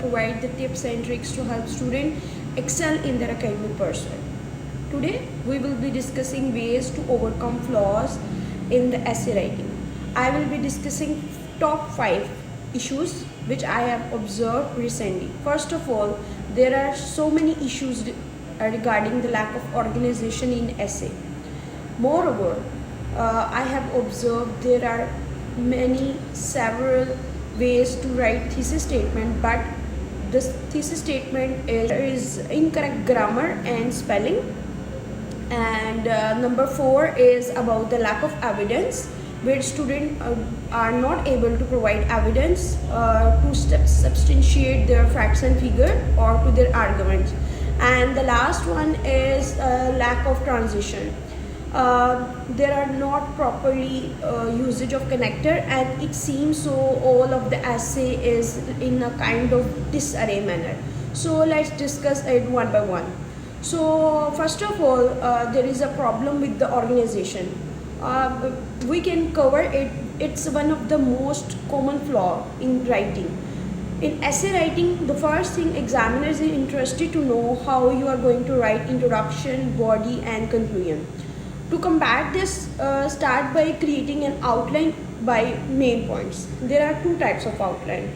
provide the tips and tricks to help students excel in their academic pursuit. Today, we will be discussing ways to overcome flaws in the essay writing. I will be discussing top 5 issues which I have observed recently. First of all, there are so many issues regarding the lack of organization in essay. Moreover, I have observed there are several ways to write thesis statement, but this thesis statement is incorrect grammar and spelling. And number 4 is about the lack of evidence, where students are not able to provide evidence to substantiate their facts and figure or to their arguments. And the last one is lack of transition. There are not properly usage of connector, and it seems so all of the essay is in a kind of disarray manner. So let's discuss it one by one. So first of all, there is a problem with the organization. We can cover it. It's one of the most common flaw in writing. In essay writing, the first thing examiners are interested to know how you are going to write introduction, body and conclusion. To combat this, start by creating an outline by main points. There are 2 types of outline.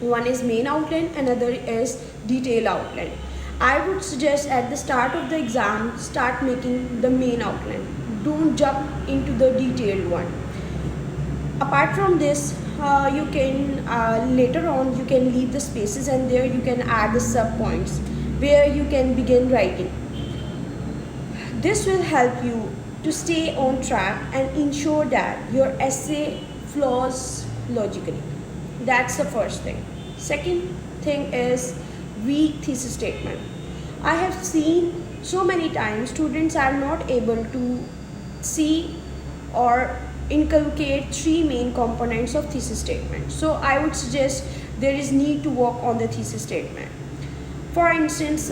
One is main outline, another is detailed outline. I would suggest at the start of the exam, start making the main outline. Don't jump into the detailed one. Apart from this, you can later on you can leave the spaces, and there you can add the sub points where you can begin writing. This will help you to stay on track and ensure that your essay flows logically. That's the first thing. Second thing is weak thesis statement. I have seen so many times students are not able to see or inculcate 3 main components of thesis statement. So I would suggest there is need to work on the thesis statement. For instance,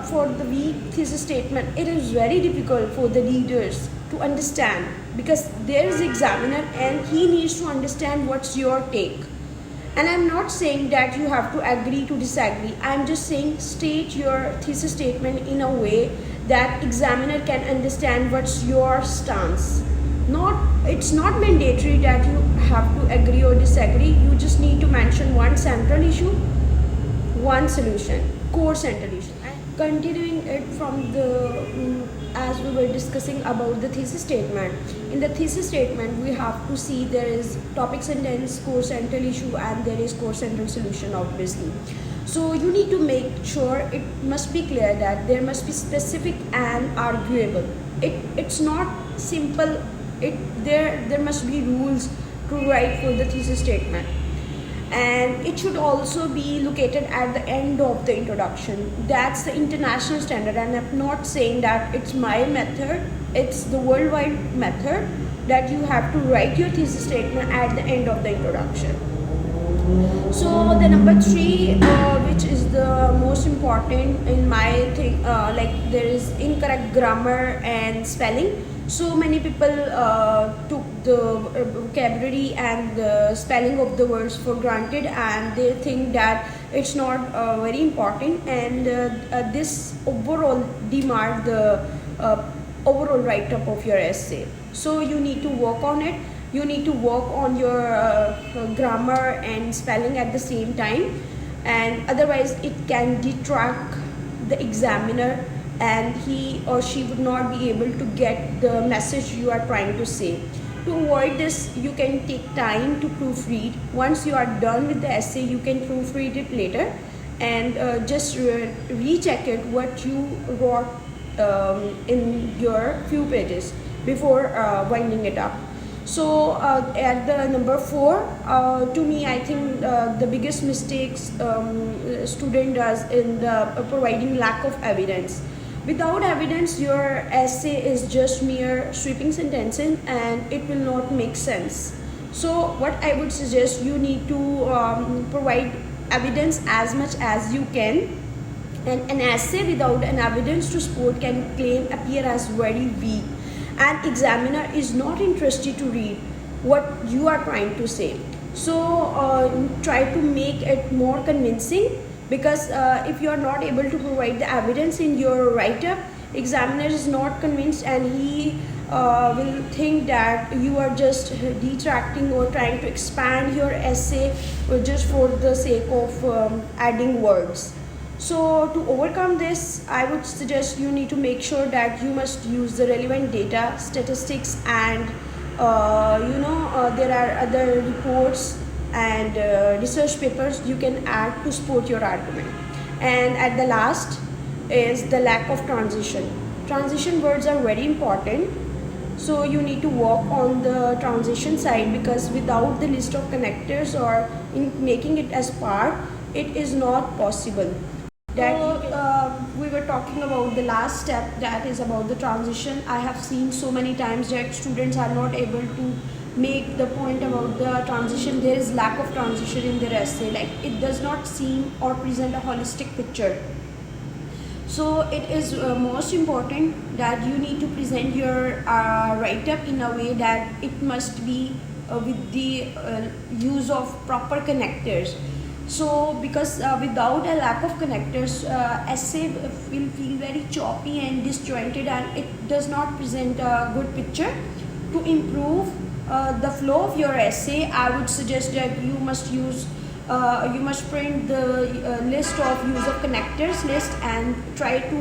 for the weak thesis statement, it is very difficult for the readers to understand, because there is examiner and he needs to understand what's your take. And I'm not saying that you have to agree to disagree. I'm just saying state your thesis statement in a way that examiner can understand what's your stance. It's not mandatory that you have to agree or disagree. You just need to mention one central issue, one solution, core central issue. Continuing it from the as we were discussing about the thesis statement. In the thesis statement, we have to see there is topic sentence, core central issue, and there is core central solution, obviously. So you need to make sure it must be clear that there must be specific and arguable. It's not simple. There must be rules to write for the thesis statement. And it should also be located at the end of the introduction. That's the international standard, and I'm not saying that it's my method, it's the worldwide method that you have to write your thesis statement at the end of the introduction. So the number 3, which is the most important in my thing, like there is incorrect grammar and spelling. So many people took the vocabulary and the spelling of the words for granted, and they think that it's not very important, and this overall demark the overall write-up of your essay. So you need to work on it. You need to work on your grammar and spelling at the same time, and otherwise it can detract the examiner, and he or she would not be able to get the message you are trying to say. To avoid this, you can take time to proofread. Once you are done with the essay, you can proofread it later and just recheck it what you wrote in your few pages before winding it up. So at the number 4, to me, I think the biggest mistakes student does in the providing lack of evidence. Without evidence, your essay is just mere sweeping sentences, and it will not make sense. So what I would suggest, you need to provide evidence as much as you can. And an essay without an evidence to support can appear as very weak, and examiner is not interested to read what you are trying to say. So try to make it more convincing, because if you are not able to provide the evidence in your write-up, examiner is not convinced, and he will think that you are just detracting or trying to expand your essay just for the sake of adding words. So to overcome this, I would suggest you need to make sure that you must use the relevant data, statistics, and there are other reports and research papers you can add to support your argument. And at the last is the lack of transition. Transition words are very important, so you need to work on the transition side, because without the list of connectors or in making it as part, it is not possible. We were talking about the last step, that is about the transition. I have seen so many times that students are not able to make the point about the transition. There is lack of transition in their essay, like it does not seem or present a holistic picture. So it is most important that you need to present your write-up in a way that it must be with the use of proper connectors. So because without a lack of connectors, essay will feel very choppy and disjointed, and it does not present a good picture. To improve the flow of your essay, I would suggest that you must print the list of use of connectors list and try to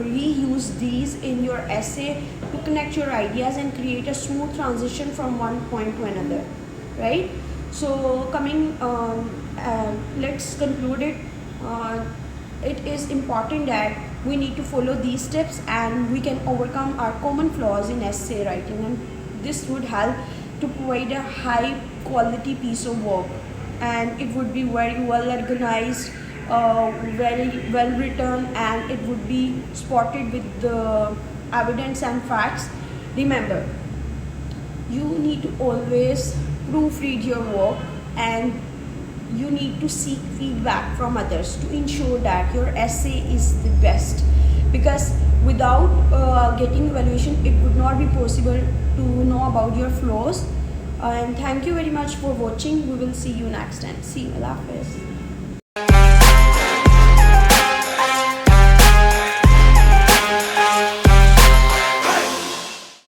reuse these in your essay to connect your ideas and create a smooth transition from one point to another, right? So let's conclude it. It is important that we need to follow these steps, and we can overcome our common flaws in essay writing, and this would help to provide a high quality piece of work, and it would be very well organized, very well written, and it would be spotted with the evidence and facts. Remember, you need to always proofread your work, and you need to seek feedback from others to ensure that your essay is the best, because without getting evaluation, it would not be possible to know about your flaws. And thank you very much for watching. We will see you next time. See you. Allah Hafiz.